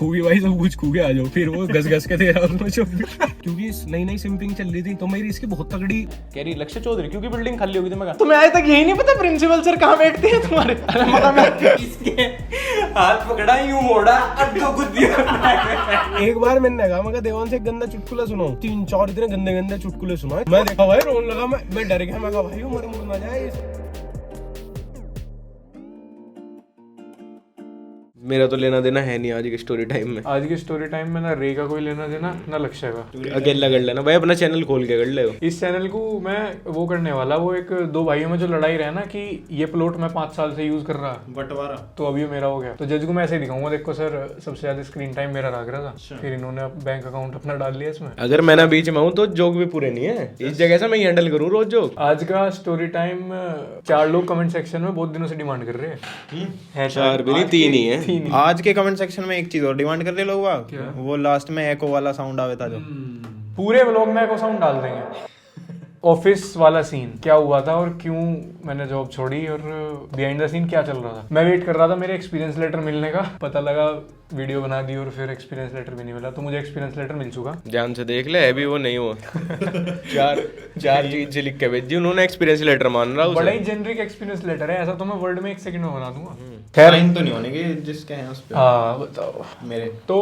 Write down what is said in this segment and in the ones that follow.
खूबी भाई सब कुछ खू के आ जाओ, फिर वो घस घस के दे रहा उसमें क्योंकि नई नई सिंपिंग चल रही थी तो मेरी इसकी बहुत तगड़ी कह रही लक्ष्य चौधरी क्योंकि बिल्डिंग खाली होगी। तो मैं तुम्हें आज तक यही नहीं पता प्रिंसिपल सर कहाँ बैठते हैं तुम्हारे? इसके हाथ पकड़ा यूं मोड़ा और दो गुद्दी एक बार मैंने कहा मैं देवान से एक गंदा चुटकुला सुनाऊं, 3-4 इतने गंदे गंदे चुटकुले सुनाए। मैं देखा भाई रोने लगा, मैं डर गया। मैं कहा भाई उम्र मुड़ ना जाए। मेरा तो लेना देना है नहीं आज के स्टोरी टाइम में। आज के स्टोरी टाइम में ना रे का कोई लेना देना ना लक्ष्य का। अकेला कर लेना भाई, अपना चैनल खोल के कर ले। इस चैनल को मैं वो करने वाला, वो एक दो भाइयों में जो लड़ाई रहे ना कि ये प्लॉट मैं 5 साल से यूज कर रहा, बंटवारा, तो अभी मेरा हो गया। तो जज को मैं ऐसे ही दिखाऊंगा, देखो सर सबसे ज्यादा स्क्रीन टाइम मेरा रख रहा था, फिर इन्होंने बैंक अकाउंट अपना डाल लिया इसमें। अगर मैं ना बीच में हूँ तो जोक भी पूरे नहीं है इस जगह से, मैं हैंडल करूँ रोज जोक। आज का स्टोरी टाइम 4 लोग कमेंट सेक्शन में बहुत दिनों से डिमांड कर रहे हैं। 4 भी नहीं 3 ही है। आज के कमेंट सेक्शन में एक चीज और डिमांड कर रहे लोग, वो लास्ट में एको वाला साउंड आवे था जो पूरे व्लॉग में एको साउंड डाल देंगे। ऑफिस वाला सीन क्या हुआ था और क्यों मैंने जॉब छोड़ी और बिहाइंड द सीन क्या चल रहा था। मैं वेट कर रहा था मेरे एक्सपीरियंस लेटर मिलने का, पता लगा वीडियो बना दी और फिर एक्सपीरियंस लेटर भी नहीं मिला। तो मुझे एक्सपीरियंस लेटर मिल चुका। ध्यान से देख ले, अभी वो नहीं हुआ। चार चीज लिख के भेज दी उन्होंने, एक्सपीरियंस लेटर मान रहा। बड़ा ही जेनरिक एक्सपीरियंस लेटर है, ऐसा तो मैं वर्ड में 1 सेकंड में बना दूंगा। साइन तो नहीं होने के जिसके हैं उस पे। हाँ बताओ मेरे तो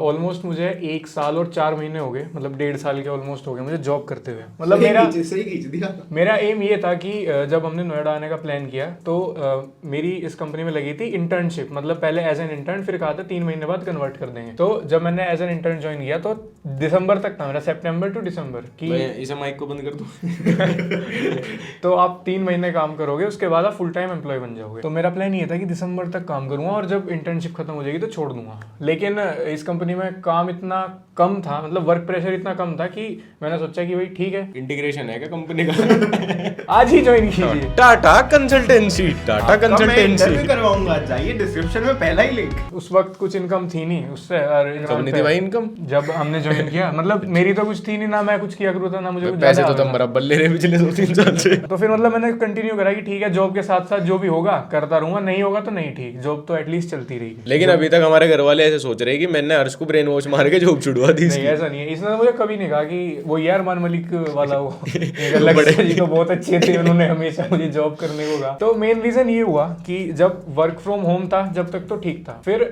ऑलमोस्ट मुझे 1 साल और 4 महीने हो गए, मतलब 1.5 साल के ऑलमोस्ट हो गए मुझे जॉब करते हुए। मतलब मेरा एम ये था कि जब हमने नोएडा आने का प्लान किया तो मेरी इस कंपनी में लगी थी इंटर्नशिप, मतलब पहले एज एन इंटर्न, फिर कहा था 3 महीने बाद कन्वर्ट कर देंगे। तो जब मैंने एज एन इंटर्न ज्वाइन किया तो दिसंबर तक था मेरा, सितंबर टू दिसंबर की। इसे माइक को बंद कर दूं। तो आप 3 महीने काम करोगे, उसके बाद आप फुल टाइम एम्प्लॉय बन जाओगे। तो मेरा प्लान ये था कि दिसंबर तक काम करूंगा और जब इंटर्नशिप खत्म हो जाएगी तो छोड़ दूंगा। लेकिन इस कंपनी में काम इतना कम था, मतलब वर्क प्रेशर इतना कम था कि मैंने सोचा कि भाई ठीक है, इंटीग्रेशन है क्या कंपनी का? आज ही ज्वाइन कीजिए। टाटा कंसल्टेंसी, टाटा कंसल्टेंसी करवाऊंगा, चाहिए डिस्क्रिप्शन में पहला ही लिंक। उस वक्त कुछ इनकम थी नहीं उससे, कम नहीं थी भाई इनकम जब हमने ज्वाइन किया। मतलब मेरी तो कुछ थी नहीं ना, मैं कुछ किया करूँ था ना मुझे कुछ पैसे तो तुम बराबर ले रहे पिछले 2-3 साल से। तो फिर मतलब मैंने कंटिन्यू करा कि ठीक है जॉब के साथ साथ जो भी होगा करता रहूंगा, नहीं होगा तो नहीं, ठीक जॉब तो एटलीस्ट चलती रही। लेकिन अभी तक हमारे घर वाले ऐसे सोच रहे हैं कि मैंने हर्ष को ब्रेन वॉश मार के जॉब छुड़वा दी। नहीं ऐसा नहीं है, इसने तो मुझे कभी नहीं कहा कि वो यार मान मलिक वाला वो लक्ष्य जी तो बहुत अच्छे थे, उन्होंने हमेशा मुझे जॉब करने को कहा। तो मेन रीजन ये हुआ कि जब वर्क फ्रॉम होम था जब तक तो ठीक था, फिर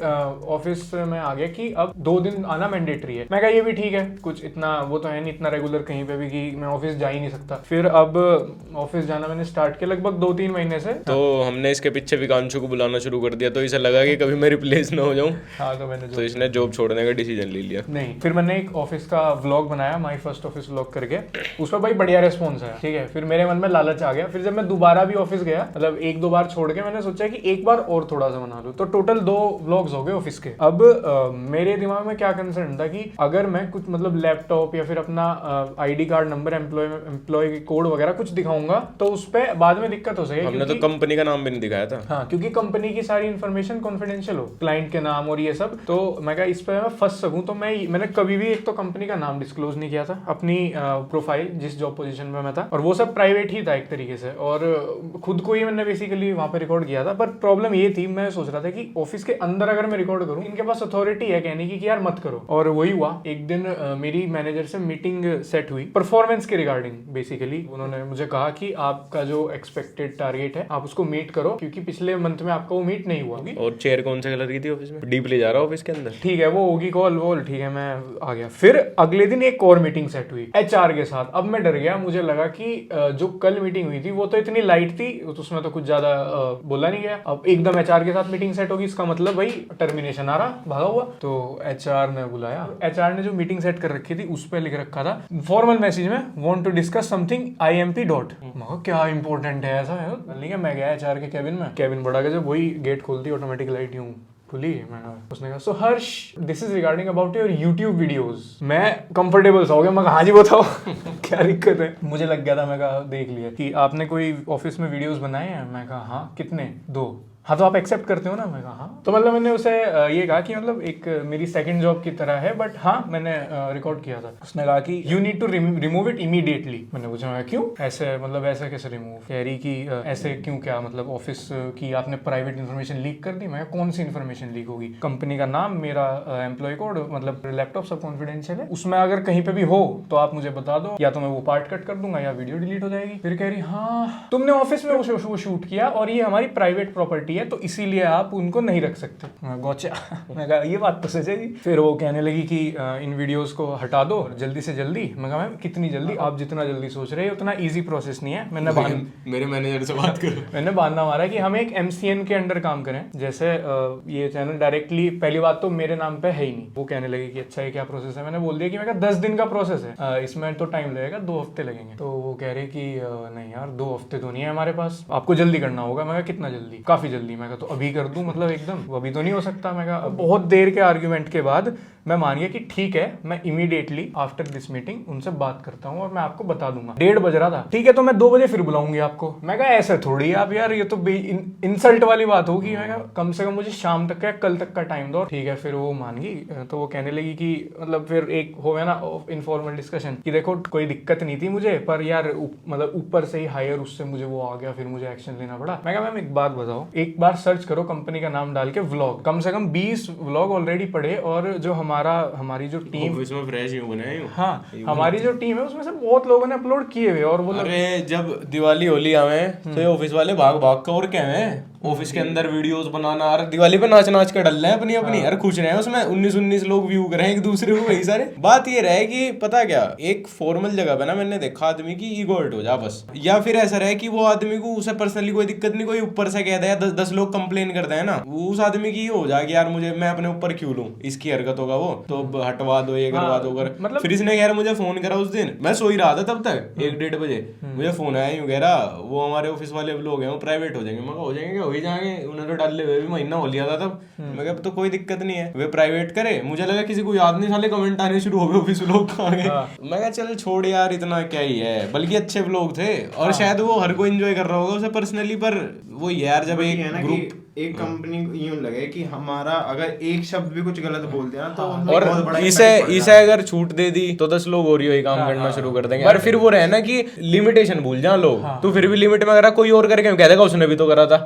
ऑफिस में आ गया कि अब 2 दिन आना मैंडेटरी है। मैं कहा ये भी ठीक है, कुछ इतना वो तो है नहीं इतना रेगुलर कहीं पे भी कि मैं ऑफिस जा ही नहीं सकता। फिर अब ऑफिस जाना मैंने स्टार्ट किया लगभग 2-3 महीने से। तो हमने इसके पीछे विकांशु को बुलाना शुरू कर दिया, तो इसे लगा कि कभी मैं रिप्लेस ना हो जाऊं। हाँ तो मैंने तो इसने जॉब छोड़ने का डिसीजन ले लिया। नहीं, फिर मैंने एक ऑफिस का व्लॉग बनाया, माय फर्स्ट ऑफिस व्लॉग करके, उस पर भाई बढ़िया रिस्पॉन्स है, ठीक है। फिर मेरे मन में लालच आ गया, फिर जब मैं दोबारा भी ऑफिस गया, मतलब 1-2 बार छोड़ के, मैंने सोचा कि एक बार और थोड़ा सा बना लूं। तो टोटल 2 व्लॉग्स हो गए ऑफिस के। अब मेरे दिमाग में क्या कंसर्न था कि अगर मैं कुछ मतलब लैपटॉप या फिर अपना ID card number, employee code वगैरह कुछ दिखाऊंगा तो उस पर बाद में दिक्कत हो सके। हमने तो कंपनी का नाम भी नहीं दिखाया था। हाँ, क्योंकि कंपनी की सारी इन्फॉर्मेशन कॉन्फिडेंशियल हो, क्लाइंट के नाम और ये सब। तो मैं कहा इस पे मैं फंस सकूं, तो मैंने कभी भी एक तो कंपनी का नाम डिस्क्लोज नहीं किया था, अपनी प्रोफाइल जिस जॉब पोजीशन पे मैं था, और वो सब प्राइवेट ही था एक तरीके से, और खुद को ही मैंने बेसिकली वहां पे रिकॉर्ड किया था। पर प्रॉब्लम ये थी, मैं सोच रहा था कि ऑफिस के अंदर अगर मैं रिकॉर्ड करूं, इनके पास अथॉरिटी है कहने की कि यार मत करो। और वही हुआ, एक दिन मेरी मैनेजर से मीटिंग सेट हुई परफॉर्मेंस के रिगार्डिंग। बेसिकली उन्होंने मुझे कहा कि आपका जो एक्सपेक्टेड टारगेट है आप उसको मीट करो, क्योंकि पिछले मंथ में आपका वो मीट नहीं हुआ। और चेयर कौन से कलर की थी ऑफिस में? डीपली जा रहा ऑफिस के अंदर, ठीक है वो होगी कॉल वॉल, ठीक है मैं आ गया। फिर अगले दिन एक और मीटिंग सेट हुई एचआर के साथ। अब मैं डर गया, मुझे लगा कि जो कल मीटिंग हुई थी वो तो इतनी लाइट थी, तो उसमें तो कुछ ज्यादा बोला नहीं गया। अब एकदम एचआर के साथ मीटिंग सेट होगी, इसका मतलब भाई टर्मिनेशन आ रहा, भागा हुआ। तो एचआर ने बुलाया, एचआर ने जो मीटिंग सेट कर रखी थी उस पर लिख रखा था फॉर्मल मैसेज में, want to discuss something IMP dot. क्या इंपॉर्टेंट है ऐसा है? मैं गया एचआर के कैबिन में, कैबिन बड़ा गया, जब वही गेट खोलती ऑटोमेटिक लाइट यूं खुली। उसने कहा so Harsh this is regarding about your YouTube videos. मैं कंफर्टेबल सा हो गया, मैं कहा हाँ जी बताओ क्या दिक्कत है। मुझे लग गया था, मैं कहा देख लिया कि आपने कोई ऑफिस में वीडियोस बनाए हैं। मैं कहा हाँ कितने? 2। हाँ तो आप एक्सेप्ट करते हो ना? मैं कहा हाँ। तो मतलब मैंने उसे ये कहा कि मतलब एक मेरी सेकंड जॉब की तरह है, बट हाँ मैंने रिकॉर्ड किया था। उसने कहा कि you need to remove it immediately. मैंने पूछा मैं क्यों? ऐसे मतलब ऐसे कैसे रिमूव? कह रही कि ऐसे क्यों, क्या मतलब ऑफिस की आपने प्राइवेट इन्फॉर्मेशन लीक कर दी? मैं कौन सी इन्फॉर्मेशन लीक होगी? कंपनी का नाम, मेरा एम्प्लॉय कोड, मतलब लैपटॉप सब कॉन्फिडेंशियल है, उसमें अगर कहीं पे भी हो तो आप मुझे बता दो, या तो मैं वो पार्ट कट कर दूंगा या वीडियो डिलीट हो जाएगी। फिर कह रही हाँ तुमने ऑफिस में वो शूट किया और ये हमारी प्राइवेट प्रॉपर्टी है तो इसीलिए आप उनको नहीं रख सकते। मैं गौचा। मैं कहा ये बात तो सच है जी। फिर वो कहने लगी कि इन वीडियोस को हटा दो जल्दी से जल्दी। मैं कहा मैम कितनी जल्दी? आप जितना जल्दी सोच रहे हो उतना ईजी प्रोसेस नहीं है। मैंने मेरे मैनेजर से बात करो। मैंने बहाना मारा कि हम एक MCN के अंडर काम करें, जैसे ये चैनल डायरेक्टली, पहली बात तो मेरे नाम पे है ही नहीं। वो कहने लगी कि अच्छा ये क्या प्रोसेस है? मैंने बोल दिया कि मैं 10 दिन का प्रोसेस है, इसमें तो टाइम लगेगा, 2 हफ्ते लगेंगे। तो वो कह रहे कि नहीं यार 2 हफ्ते तो नहीं है हमारे पास, आपको जल्दी करना होगा। मैं कहा कितना जल्दी? काफी जल्दी। मैं कहा तो अभी कर दूं, मतलब एकदम? वो अभी तो नहीं हो सकता। मैं कहा बहुत देर के आर्ग्यूमेंट के बाद मैं मान गया कि ठीक है, मैं इमीडिएटली आफ्टर दिस मीटिंग उनसे बात करता हूँ और मैं आपको बता दूंगा। 1:30 बज रहा था। ठीक है तो मैं 2 बजे फिर बुलाऊंगी आपको। मैं कहा ऐसे थोड़ी आप यार, ये तो इंसल्ट वाली बात होगी। मैं कहा कम से कम मुझे शाम तक का, कल तक का टाइम दो। ठीक है फिर वो मान गई। तो वो कहने लगी कि मतलब फिर एक हो गया ना इनफॉर्मल डिस्कशन कि देखो कोई दिक्कत नहीं थी मुझे, पर यार मतलब ऊपर से ही हायर उससे मुझे वो आ गया, फिर मुझे एक्शन लेना पड़ा। मैं कहा मैम एक बात बताओ, एक बार सर्च करो कंपनी का नाम डाल के व्लॉग, कम से कम 20 व्लॉग ऑलरेडी पड़े, और जो हमारी जो टीम इसमें फ्रेश ही बनाए। हाँ हमारी जो टीम है उसमें से बहुत लोगों ने अपलोड किए हुए। और वो अरे जब दिवाली होली आवे तो ये ऑफिस वाले भाग भाग कर और क्या है ऑफिस के अंदर वीडियोस बनाना, और दिवाली पे नाच नाच के डल रहे हैं अपनी अपनी, यार खुश रहे हैं उसमें। 19 लोग व्यू कर रहे हैं एक दूसरे को, वही सारे। बात ये रहे कि पता क्या, एक फॉर्मल जगह पे ना मैंने देखा आदमी की ईगो हर्ट हो जा बस, या फिर ऐसा रहे कि वो आदमी को उसे पर्सनली कोई दिक्कत नहीं, कोई ऊपर से कह दे या 10 लोग कंप्लेन करते हैं ना, उस आदमी की हो जाए कि यार मुझे, मैं अपने ऊपर क्यों लूं, इसकी हरकत होगा वो तो हटवा दो, ये करवा दो कर। मतलब फिर इसने यार मुझे फोन करा उस दिन, मैं सो ही रहा था तब तक 1-1:30 बजे, मुझे फोन आया यूं कह रहा वो हमारे ऑफिस वाले लोग हैं वो प्राइवेट हो जाएंगे। मैं हो जाएंगे क्या, हो ही जाएंगे, उन्होंने डाले हुए भी महीना हो लिया था तब। मैं कहा तो कोई दिक्कत नहीं है, वे प्राइवेट करे। मुझे लगा किसी को याद नहीं, साले कमेंट आने शुरू हो गए ऑफिस लोग कहाँ गए। मैं कहा चल छोड़ यार इतना क्या ही है, बल्कि अच्छे लोग थे और शायद वो हर कोई एंजॉय कर रहा होगा उसे पर्सनली। पर वो यार जब एक ग्रुप, एक कंपनी यूं लगे कि हमारा अगर एक शब्द भी कुछ गलत बोल दिया ना तो और इसे अगर छूट दे दी तो 10 लोग और ही काम करना शुरू कर देंगे। और फिर वो रहे ना कि लिमिटेशन भूल जाए लोग, तो फिर भी लिमिट में अगर कोई और करके कह देगा उसने भी तो करा था,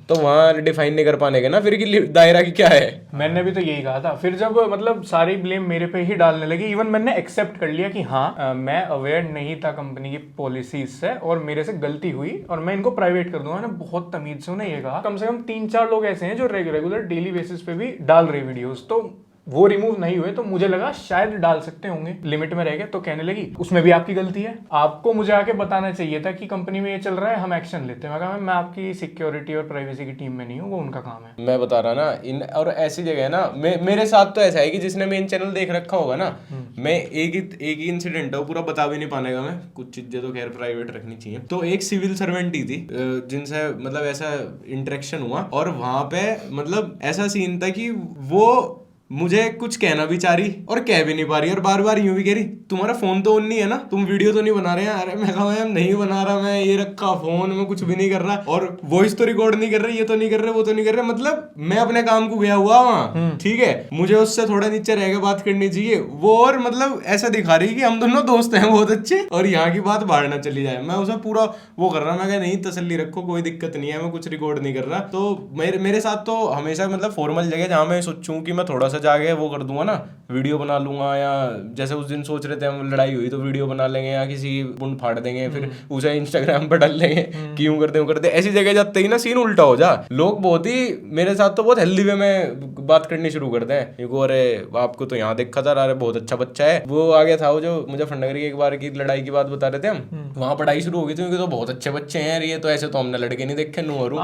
तो वहाँ डिफाइन नहीं कर पाने के ना फिर कि दायरा की क्या है। मैंने भी तो यही कहा था। फिर जब मतलब सारी ब्लेम मेरे पे ही डालने लगी, इवन मैंने एक्सेप्ट कर लिया कि हाँ मैं अवेयर नहीं था कंपनी की पॉलिसीज से और मेरे से गलती हुई और मैं इनको प्राइवेट कर दूंगा। मैंने बहुत तमीज से उन्हें ये कहा। कम से कम 3-4 लोग ऐसे हैं जो रेगुलर डेली बेसिस पे भी डाल रहे वीडियोस, तो वो रिमूव नहीं हुए तो मुझे लगा शायद डाल सकते होंगे, लिमिट में रह गए। तो कहने लगी उसमें भी आपकी गलती है, आपको मुझे आके बताना चाहिए था कि कंपनी में ये चल रहा है, हम एक्शन लेते हैं। मैं कहा मैं आपकी सिक्योरिटी और प्राइवेसी की टीम में नहीं हूँ, वो उनका काम है। मैं बता रहा ना इन, और ऐसी जगह है ना मेरे साथ तो ऐसा है कि जिसने मेन चैनल देख रखा होगा ना, मैं एक ही इंसिडेंट है वो पूरा बता भी नहीं पाने का, मैं कुछ चीजें तो खैर प्राइवेट रखनी चाहिए। तो एक सिविल सर्वेंट ही थी जिनसे मतलब ऐसा इंटरेक्शन हुआ, और वहां पे मतलब ऐसा सीन था कि वो मुझे कुछ कहना भी चाह रही और कह भी नहीं पा रही, और बार बार यूं भी कह रही तुम्हारा फोन तो ऑन नहीं है ना, तुम वीडियो तो नहीं बना रहे हैं। अरे मैं कहा मैम नहीं बना रहा, मैं ये रखा फोन में कुछ भी नहीं कर रहा, और वॉइस तो रिकॉर्ड नहीं कर रही, ये तो नहीं कर रहे, वो तो नहीं कर रहे। मतलब मैं अपने काम को गया हुआ वहां, ठीक है, मुझे उससे थोड़ा नीचे रह के बात करनी चाहिए वो, और मतलब ऐसा दिखा रही कि हम दोनों दोस्त हैं बहुत अच्छे और यहाँ की बात बाहर ना चली जाए। मैं उसे पूरा वो कर रहा, मैं कहा नहीं तसल्ली रखो, कोई दिक्कत नहीं है, मैं कुछ रिकॉर्ड नहीं कर रहा। तो मेरे साथ तो हमेशा मतलब फॉर्मल जगह जहाँ मैं सोचूं कि मैं थोड़ा सा जाके वो कर दूंगा ना, वीडियो बना लूंगा, या जैसे उस दिन सोच रहे थे हम लड़ाई हुई तो वीडियो बना लेंगे या किसी पुंड फाड़ देंगे, फिर उसे इंस्टाग्राम पर डाल लेंगे कि यूं करते ऐसी जगह जाते ही ना सीन उल्टा हो जा। लोग बहुत ही मेरे साथ तो बहुत हेल्दी वे में बात करनी शुरू करते हैं, क्योंकि अरे आपको तो यहाँ देखा था, अरे बहुत अच्छा बच्चा है। वो आगे था वो जो मुजफ्फरनगर की एक बार की लड़ाई की बात बता रहे थे हम, वहाँ पढ़ाई शुरू हो गई थी, तो बहुत अच्छे बच्चे हैं ये तो, ऐसे तो हमने लड़के नहीं देखे नूरू,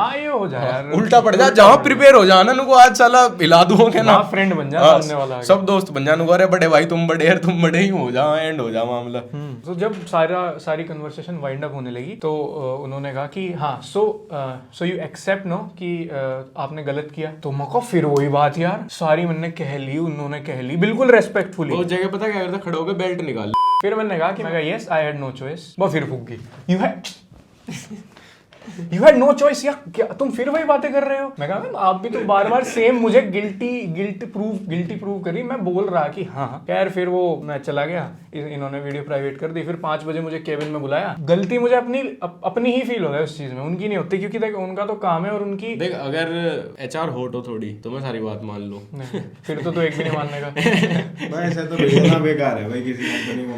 उल्टा पड़ जा, जहाँ प्रिपेयर हो जाना नुको आज साला हिला दूंगा ना, फ्रेंड बन जा सामने वाला, सब दोस्त बन जाने को, अरे बड़े भाई तुम बड़े यार, तुम बड़े ही हो जाओ, एंड हो जाओ मामला। तो जब सारी कन्वर्सेशन वाइंड अप होने लगी तो उन्होंने कहा कि हाँ सो यू एक्सेप्ट नो कि आपने गलत किया। तो मौका फिर वही बात यार, सारी मैंने कह ली, उन्होंने कह ली बिल्कुल रेस्पेक्टफुली। वो जगह पता क्या करता, खड़े होकर बेल्ट निकाल। फिर मैंने कहा कि मैं yes I had no choice, वो फिर फूक गई, you had you had no choice या क्या तुम फिर वही बातें कर रहे हो? मैं कहा मैम आप भी तो बार-बार सेम मुझे गिल्टी प्रूव करी, मैं बोल रहा कि हाँ। खैर फिर वो मैं चला गया, इन्होंने वीडियो प्राइवेट कर दी। फिर 5 बजे मुझे केबिन में बुलाया। गलती मुझे अपनी ही फील हो रहा है उस चीज में, उनकी नहीं होती, क्योंकि देख उनका तो काम है और उनकी देख अगर एचआर होट हो थोड़ी तो मैं सारी बात मान लूं। नहीं, फिर तो एक भी नहीं मानने का। भाई ऐसा तो भेजना बेकार है भाई किसी कंपनी में।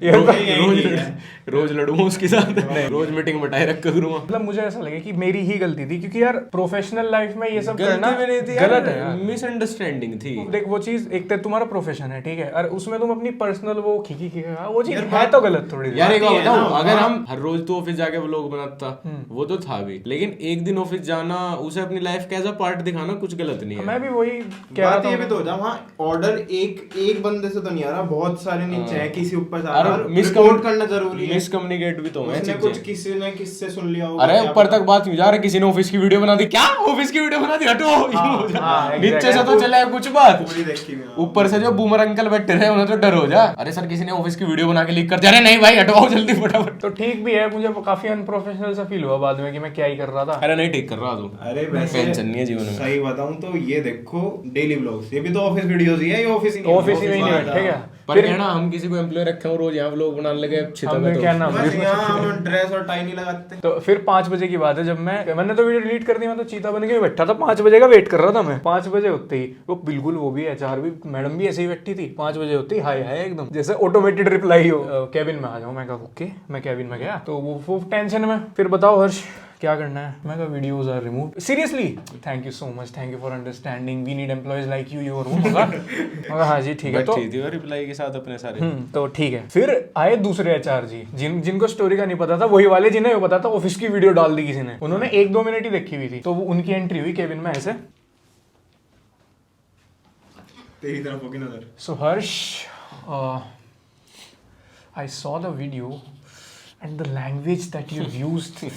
ये तो रोज लड़ूंगा उसके साथ, रोज मीटिंग बटाए रखा करूंगा। मतलब मुझे ऐसा लगे कि मेरी ही गलती थी, क्योंकि यार प्रोफेशनल लाइफ में ये सब करना गलती मेरी थी, गलत है यार। मिसअंडरस्टैंडिंग थी। देख वो चीज एक तो तुम्हारा प्रोफेशन है, ठीक है, और उसमें तुम अपनी पर्सनल वो खीखी वो चीज है तो गलत थोड़ी। यार एक बात बताऊं, अगर हम हर रोज तो ऑफिस जाके व्लॉग बनाता वो तो था भी, लेकिन एक दिन ऑफिस जाना, उसे अपनी लाइफ का एज अ पार्ट दिखाना कुछ गलत नहीं है। मैं भी वही कह रहा बात था। ये भी तो होता है, वहाँ ऑर्डर एक बंदे से तो नहीं आ रहा, बहुत सारे नीचे हैं, किसी ऊपर से आ रहा है, रिपोर्ट करना जरूरी है। मिसकम्युनिकेट भी तो है उसने कुछ किसी ने किससे सुन लिया होगा। अरे ऊपर तक बात जा रहा, किसी ने ऑफिस की वीडियो बना दी, क्या ऑफिस की वीडियो बना दी, हटो। नीचे से तो चला है कुछ बात, पूरी देखी मैं। ऊपर से जो बूमर अंकल बैठे रहे उन्हें तो डर हो जा, अरे सर किसी ने ऑफिस की वीडियो बना के लीक कर दिया, अरे नहीं भाई हटवाओ जल्दी फटाफट। तो ठीक भी है, मुझे काफी अनप्रोफेशनल सा फील हुआ बाद में कि मैं क्या ही कर रहा था। अरे नहीं ठीक कर रहा तू, अरे वैसे टेंशन नहीं है जीवन में। सही बताऊं तो ये देखो डेली व्लॉग्स, ये भी तो ऑफिस वीडियोस ही है, ये ऑफिस ही नहीं है। ऑफिस ही में ही नहीं बैठे क्या? पर क्या ना हम किसी को एम्प्लॉय रखे हो रोज यहाँ व्लॉग बनाने लगे, हमने क्या नाम बस यहाँ हम ड्रेस और टाई नहीं लगाते। तो फिर 5 बजे की बात है, जब मैंने तो वीडियो डिलीट कर दी, मैं तो चीता बन के बैठा था, 5 बजे का वेट कर रहा था मैं। 5 बजे होते ही वो बिल्कुल, वो भी एचआर भी मैडम भी ऐसे ही बैठी थी। 5 बजे होते ही हाय हाय एकदम जैसे ऑटोमेटेड रिप्लाई हो, केबिन में आ जाओ। मैं कहा ओके, मैं केबिन में गया तो वो टेंशन में, फिर बताओ हर्ष क्या करना है? मैं कहा videos are removed. Seriously thank you so much, thank you for understanding, we need employees like you your room. मगर हाँ जी ठीक है। तो रिप्लाई के साथ अपने सारे तो ठीक है। फिर आए दूसरे एचआर जी, जिनको स्टोरी का नहीं पता था, वही वाले जिन्हें वो पता था ऑफिस की वीडियो डाल दी किसी ने, उन्होंने 1-2 मिनट ही देखी हुई थी। तो वो उनकी एंट्री हुई केबिन में ऐसे, तेरी तरफ होगी नजर। So Harsh I saw the video and the language that you used.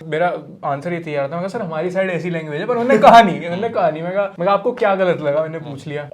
मेरा आंसर ये तैयार था, मैं कहा सर हमारी साइड ऐसी लैंग्वेज है, पर उन्होंने कहा नहीं। मैं कहा आपको क्या गलत लगा? मैंने पूछ लिया।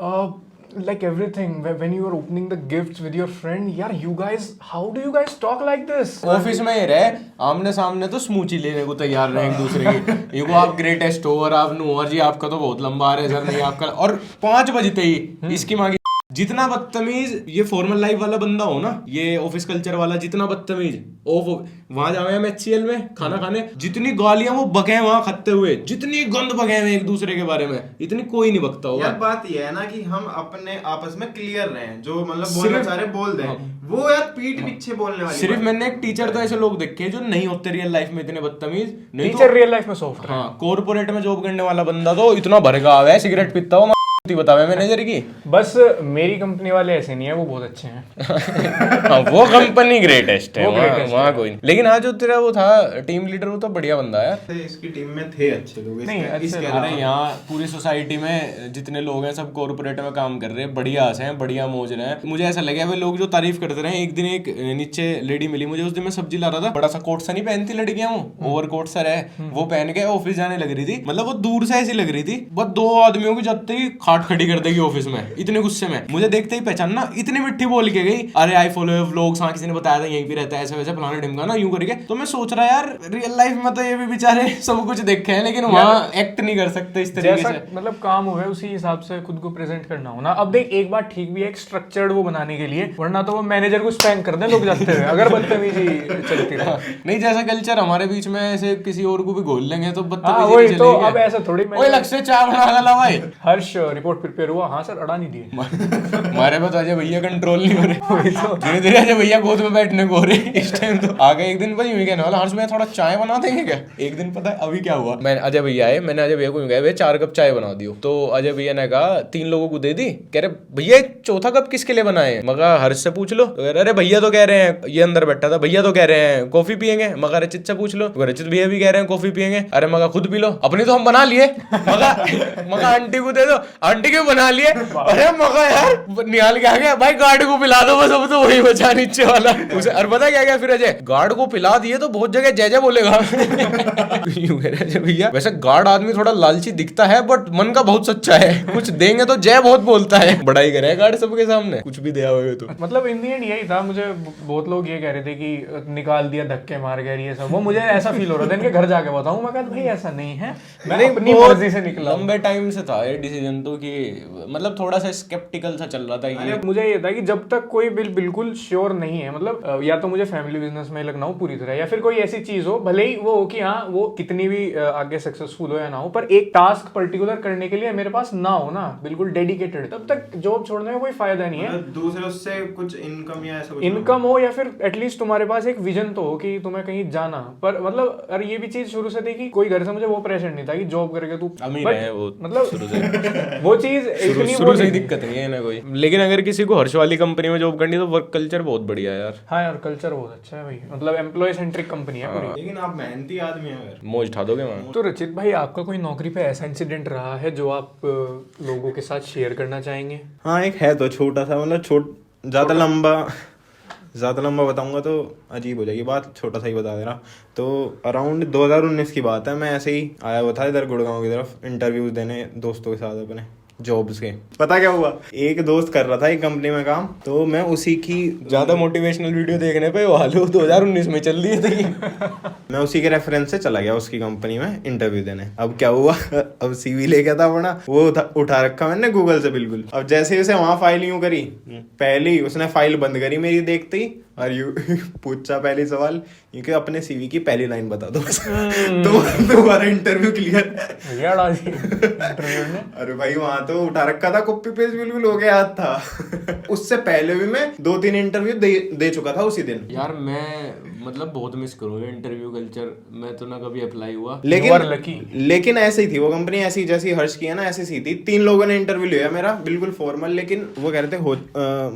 Like everything, when you are opening the gifts with your friend, यार you guys, how do you guys talk like this? Office में ही रहे, आमने सामने तो स्मूची लेने को तैयार रहे एक दूसरे की। ये को आप ग्रेटेस्ट हो और आप नो और जी आपका तो बहुत लंबा आ रहा है सर, नहीं आपका। और 5 बजते ही इसकी मांगी। जितना बदतमीज ये फॉर्मल लाइफ वाला बंदा हो ना, ये ऑफिस कल्चर वाला, जितना बदतमीज वहां जावे हम HCL में खाना खाने, जितनी गालियां वो बके वहां खाते हुए, जितनी गंद बके हुए एक दूसरे के बारे में, इतनी कोई नहीं बकता होगा। यार बात ये है ना कि हम अपने आपस में क्लियर रहे, जो मतलब बोलना चाह रहे बोल दें। वो यार पीठ पीछे बोलने वाली सिर्फ मैंने एक टीचर तो ऐसे लोग देखे जो नहीं होते रियल लाइफ में इतने बदतमीज। टीचर रियल लाइफ में सॉफ्ट। हाँ, कॉर्पोरेट में जॉब करने वाला बंदा तो इतना भरगा है, सिगरेट पीता हो बतावे मैनेजर की। बस मेरी कंपनी वाले ऐसे नहीं है, वो बहुत अच्छे हैं। वो कंपनी ग्रेटेस्ट है, वहाँ कोई नहीं। लेकिन आज जो तेरा वो था टीम लीडर, वो तो बढ़िया बंदा है। इसकी टीम में थे अच्छे लोग। नहीं अरे यहाँ पूरी सोसाइटी में जितने लोग हैं सब कॉर्पोरेट में काम कर रहे हैं, बढ़िया हैं, बढ़िया मौज रहे हैं। मुझे ऐसा लगा वे लोग जो तारीफ करते रहे। एक दिन एक नीचे लेडी मिली मुझे, उस दिन मैं सब्जी ला रहा था, बड़ा सा कोट सा नहीं पहनती लड़कियां, वो ओवर कोट सा है, वो पहन के ऑफिस जाने लग रही थी। मतलब वो दूर से ऐसी लग रही थी, बस 2 आदमियों की जाते ही खड़ी कर देगी ऑफिस में, इतने गुस्से में। मुझे देखते ही पहचानना, इतनी मिट्टी बोल के गई, अरे आई फॉलो योर व्लॉग्स, हाँ किसी ने बताया था यहीं पे रहता है, ऐसा वैसा फलाना ढिमकाना यूं करके। तो मैं सोच रहा यार रियल लाइफ में तो ये भी बेचारे सब कुछ देखे हैं, लेकिन वहाँ एक्ट नहीं कर सकते इस तरीके से। मतलब काम हुआ है उसी हिसाब से खुद को प्रेजेंट करना हो ना। अब देख एक बात ठीक भी है, एक स्ट्रक्चर्ड वो बनाने के लिए, वरना तो वो मैनेजर को स्पैंक कर दें लोग जाते हुए, अगर बदतमीजी चलती रहे। नहीं जैसा कल्चर हमारे बीच में ऐसे किसी और को भी घोल लेंगे तो बदतमीजी वही तो। अब ऐसा थोड़ी लग से चाय बना डाला भाई। हर्ष रिपोर्ट प्रिपेयर हुआ? हाँ सर, अड़ा नहीं दिए। हमारे पास अजय भैया कंट्रोल नहीं हो रहे, धीरे धीरे अजय भैया गोद में बैठने को हो रहे इस टाइम। तो आगे एक दिन भाई यूं कहने वाला, हर्ष में थोड़ा चाय बना देंगे क्या? एक दिन पता है अभी क्या हुआ, मैं अजय भैया आए, मैंने अजय भैया को कहा 4 कप चाय बना दियो। तो अजय भैया ने कहा 3 लोगों को दे दी। कह रहे भैया 4था कप किसके लिए बनाए? मगर हर्ष से पूछ लो। तो अरे भैया तो कह रहे हैं, ये अंदर बैठा था, भैया तो कह रहे हैं कॉफी पियेंगे। मगर रचित से पूछ लो, रचित भैया भी कह रहे हैं कॉफी पियेंगे। अरे मगर खुद पी लो, अपनी तो हम बना लिए। मगर आंटी को दे दो, आंटी के बना लिए। अरे मगा यार निहाल क्या गया भाई, गार्ड को पिला दो बस, अब तो वही बचा नीचे वाला उसे। और पता क्या क्या फिर अजय, गार्ड को पिला दिए तो बहुत जगह जय जय बोलेगा। यूं कह रहे भैया, वैसे गार्ड आदमी थोड़ा लालची दिखता है बट मन का बहुत सच्चा है, कुछ देंगे तो जय बहुत बोलता है, बड़ाई करे गार्ड सबके सामने, कुछ भी दिया हुए तो। मतलब इन दी एंड यही था। मुझे बहुत लोग ये कह रहे थे कि निकाल दिया, धक्के मार गए, ये सब, वो मुझे ऐसा फील हो रहा था इनके घर जाके बताऊं। मैं कहता भाई ऐसा नहीं है, मैं अपनी मर्जी से निकला। लंबे टाइम से था ये डिसीजन तो, कि मतलब थोड़ा सा स्केप्टिकल सा चल रहा था ये। मुझे ये था कि जब तक कोई बिल्कुल श्योर नहीं है, मतलब या तो मुझे फैमिली बिजनेस में लगना हो पूरी तरह, या फिर कोई ऐसी चीज हो, भले ही वो हो कि हाँ वो कितनी भी आगे सक्सेसफुल हो या ना हो, पर एक टास्क पर्टिकुलर करने के लिए मेरे पास ना हो ना बिल्कुल डेडिकेटेड, तब तक जॉब छोड़ने में कोई फायदा नहीं है। दूसरे उससे कुछ इनकम या ऐसा कुछ इनकम हो या फिर एटलीस्ट तुम्हारे पास एक विजन तो हो कि तुम्हें कहीं जाना। पर मतलब अरे ये भी चीज शुरू से थी कि कोई घर से मुझे वो प्रेशर नहीं था कि जॉब करके तू अमीर है, वो मतलब शुरू से वो चीज इतनी शुरू से ही दिक्कत नहीं है ना कोई। लेकिन अगर किसी को हर्ष वाली कंपनी में जॉब करनी तो वर्क कल्चर बहुत बढ़िया है यार। हाँ यार कल्चर बहुत अच्छा है भाई, मतलब एम्प्लॉय सेंट्रिक कंपनी है पूरी। लेकिन आप मेहनती आदमी हैं यार, मौज उठा दोगे वहाँ। तो रचित भाई आपका कोई नौकरी पे ऐसा इंसिडेंट रहा है जो आप लोगों के साथ शेयर करना चाहेंगे? हाँ एक है तो छोटा सा, मतलब ज़्यादा लंबा बताऊंगा तो अजीब हो जाएगी बात, छोटा सा ही बता दे रहा। तो अराउंड 2019 की बात है, मैं ऐसे ही आया हुआ था इधर गुड़गांव की तरफ इंटरव्यूज देने दोस्तों के साथ अपने जॉब्स के। पता क्या हुआ, एक दोस्त कर रहा था एक कंपनी में काम, तो मैं उसी की ज्यादा मोटिवेशनल वीडियो देखने पे वो हाल 2019 में चल रही थी। मैं उसी के रेफरेंस से चला गया उसकी कंपनी में इंटरव्यू देने। अब क्या हुआ, अब सीवी ले गया था अपना, वो उठा रखा मैंने गूगल से बिल्कुल। अब जैसे जैसे वहां फाइल यूं करी, पहली उसने फाइल बंद करी मेरी देखते ही, और यू पूछा पहली सवाल क्योंकि अपने सीवी की पहली लाइन बता दो तो तुम्हारा इंटरव्यू क्लियर। अरे भाई वहां तो उठा रखा था, कॉपी पेस्ट बिल्कुल हो गया था। उससे पहले भी मैं 2-3 इंटरव्यू दे चुका था उसी दिन। यार मैं मतलब बहुत मिस करूंगा इंटरव्यू कल्चर, मैं तो ना कभी अप्लाई हुआ। लेकिन ऐसे ही थी वो कंपनी, ऐसी जैसी हर्ष की है ना ऐसी सी थी। 3 लोगों ने इंटरव्यू लिया मेरा बिल्कुल फॉर्मल, लेकिन वो कह रहे थे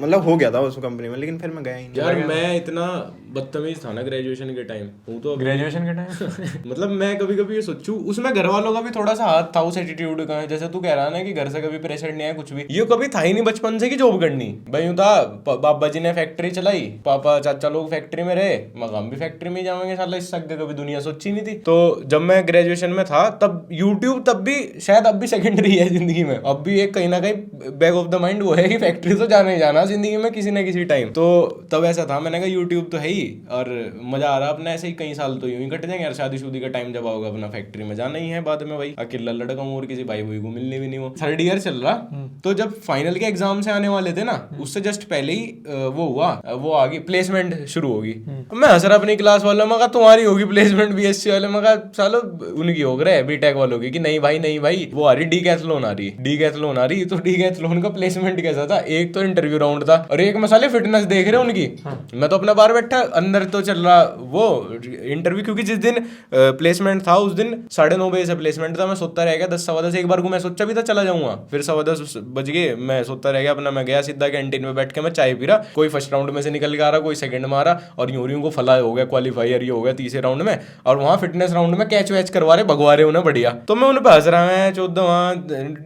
मतलब हो गया था उस कंपनी में, लेकिन फिर मैं गया ही नहीं। यार मैं इतना बदतमीज था ना ग्रेजुएशन के टाइम, हूँ तो ग्रेजुएशन के टाइम मतलब मैं कभी कभी ये सोचूं, उसमें घर वालों का भी थोड़ा सा हाथ था उस एटीट्यूड का। जैसे तू कह रहा ना कि घर से कभी प्रेशर नहीं आया कुछ भी, ये कभी था ही नहीं बचपन से कि जॉब करनी। भाई यूं था, बाबा जी ने फैक्ट्री चलाई, पापा चाचा लोग फैक्ट्री में रहे, हम भी फैक्ट्री में जाएंगे साला, इससे आगे कभी दुनिया सोची नहीं थी। तो जब मैं ग्रेजुएशन में था तब यूट्यूब तब भी शायद अब भी सेकेंडरी है जिंदगी में, अब भी एक कहीं ना कहीं बैक ऑफ द माइंड वो है कि फैक्ट्री तो जाना ही जाना जिंदगी में किसी ना किसी टाइम। तो तब ऐसा था, मैंने कहा यूट्यूब तो है ही और मजा आ रहा अपना, ऐसे ही कई साल तो यूं ही कट जाएंगे यार, शादी शुदी का टाइम जब आओगा अपना फैक्ट्री में जाना ही है। बाद में भाई अकेला लड़का हूं और किसी भाई भाई को मिलने भी नहीं हो। 3rd ईयर चल रहा, तो जब फाइनल के एग्जाम से आने वाले थे ना, उससे जस्ट पहले ही वो हुआ, वो आ गई प्लेसमेंट शुरू होगी। मैं हंस रहा अपनी क्लास वालों में, कहा तुम्हारी होगी प्लेसमेंट बीएससी वाले में, कहा सालो उनकी हो रहा है बीटेक वालों की, कि नहीं भाई वो आ रही डीकैथलॉन आ रही। तो डीकैथलॉन का प्लेसमेंट कैसा था, एक तो इंटरव्यू राउंड था और एक मसाले फिटनेस देख रहे उनकी। मैं तो अपना बाहर बैठा, अंदर तो चल रहा वो इंटरव्यू, क्योंकि जिस दिन प्लेसमेंट था उस दिन 9:30 बजे से प्लेसमेंट था। मैं सोता रह गया 10-10 एक बार को मैं सोचा भी था चला जाऊंगा, फिर 10:15 बज गए, मैं सोता रह गया अपना। मैं गया सीधा कैंटीन में बैठ के मैं चाय पी रहा, कोई फर्स्ट राउंड में से निकल के आ रहा, कोई सेकंड में आ रहा, और यूं को फला हो गया क्वालिफायर, ये हो गया तीसरे राउंड में, और वहाँ फिटनेस राउंड में कैच वैच करवा रहे, भगवा रहे उन्हें बढ़िया। तो मैं उन पे हंस रहा, मैं 14 वहाँ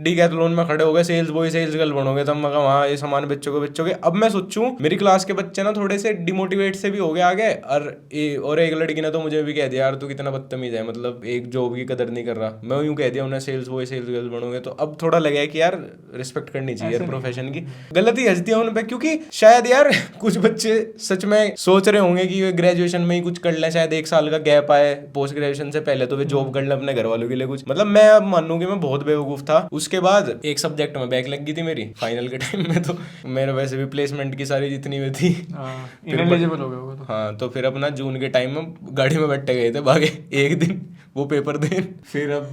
डीकैथलॉन में खड़े हो गए, सेल्स बॉय सेल्स गर्ल बनोगे, तब मैं वहाँ ये सामान बेचोगे। अब मैं सोचूं मेरी क्लास के बच्चे ना थोड़े से डिमोटिवेट से भी हो गए आगे, और एक लड़की ने तो मुझे भी कह दिया यार तू कितना बदतमीज है, मतलब एक जॉब की कदर नहीं कर रहा। मैं यूं कह दिया उन्हें सेल्स बॉय सेल्स गर्ल बनोगे। तो अब थोड़ा लगा कि यार रिस्पेक्ट करनी चाहिए यार प्रोफेशन की। गलती हंस दिया उन पे, क्योंकि शायद यार कुछ बच्चे सच में सोच रहे होंगे कि वे ग्रेजुएशन में ही कुछ कर लें, शायद 1 साल का गैप आए पोस्ट ग्रेजुएशन से पहले, तो वे जॉब कर लें अपने घर वालों के लिए कुछ। मतलब मैं अब मानूं कि मैं बहुत बेवकूफ था। उसके बाद एक सब्जेक्ट में बैक लग गई थी मेरी फाइनल के टाइम में, तो मेरे वैसे भी प्लेसमेंट की सारी जितनी भी थी इनएलिजिबल हो गए तो। हाँ, तो फिर अपना जून के टाइम में गाड़ी में बैठे गए थे भागे एक दिन वो पेपर दें। फिर अब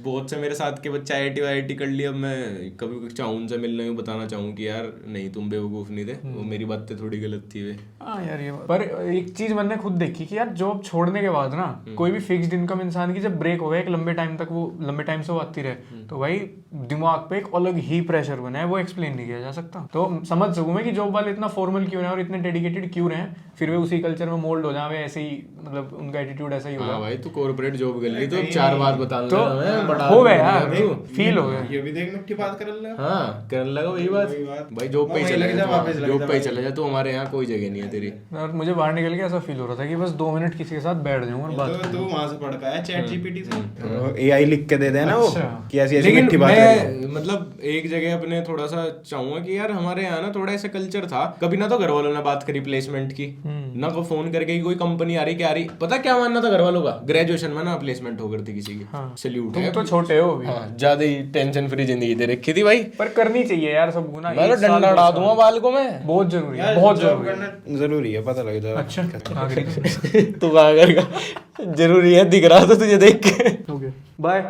बहुत से मेरे साथ के बच्चे IIT कर लिया। अब मैं कभी चाहूँ उनसे मिलने में बताना चाहूँ कि यार नहीं तुम बेवकूफ़ नहीं थे, वो मेरी बातें थोड़ी गलत थी वे। हाँ यार ये पर एक चीज मैंने खुद देखी कि यार जॉब छोड़ने के बाद ना कोई भी फिक्स्ड इनकम इंसान की जब ब्रेक हो गया एक लंबे टाइम से वो आती रहे, तो भाई दिमाग पे एक अलग ही प्रेशर बना है, वो एक्सप्लेन नहीं किया जा सकता। तो समझ सकूँ मैं कि जॉब वाले इतना फॉर्मल क्यों रहे और इतने डेडिकेटेड क्यों रहे, फिर वे उसी कल्चर में मोल्ड हो जावे, ऐसे ही मतलब उनका एटीट्यूड ऐसा ही हाँ होगा। भाई तू कॉर्पोरेट जॉब कर ली तो 4 बात बता तो बड़ा हो गया आदमी यार, बन गया तू। फील हो गया। ये भी देख मिट्टी बात कर ले। हाँ करने लगा वही बात भाई, जॉब पे ही चले जा, जॉब पे ही चले जा तू, हमारे यहाँ कोई जगह नहीं है तेरी। और मुझे बाहर निकल के ऐसा फील हो रहा था कि बस 2 मिनट किसी के साथ बैठ जाऊं और बात तो करूं। तू वहां से पढ़ पाया चैट जीपीटी से, एआई लिख के दे देना वो अच्छा। कि ऐसी ऐसी लेकिन मिट्टी बात करेगी। मैं मतलब एक जगह अपने थोड़ा सा चाहूंगा कि यार हमारे यहाँ ना थोड़ा ऐसा कल्चर था, कभी ना तो घर वालों ने बात करी प्लेसमेंट की, ना को फोन करके कि कोई कंपनी आ रही क्या आ रही, पता क्या मानना था घर वालों का, ग्रेजुएशन में ना प्लेसमेंट हो करती किसी की, सैल्यूट तुम है। तो छोटे हो अभी। हाँ ज्यादा ही टेंशन फ्री जिंदगी दे रखी थी भाई, पर करनी चाहिए यार सबको ना, मैं तो 1 साल, डंडा 2 उड़ा साल। दूंगा बाल को मैं। बहुत जरूरी है, यार बहुत जॉब जरूरी है। करना जरूरी है, पता लग जाएगा। अच्छा आगे तू कहाँ करेगा, जरूरी है दिख रहा था तुझे देख के। Okay bye.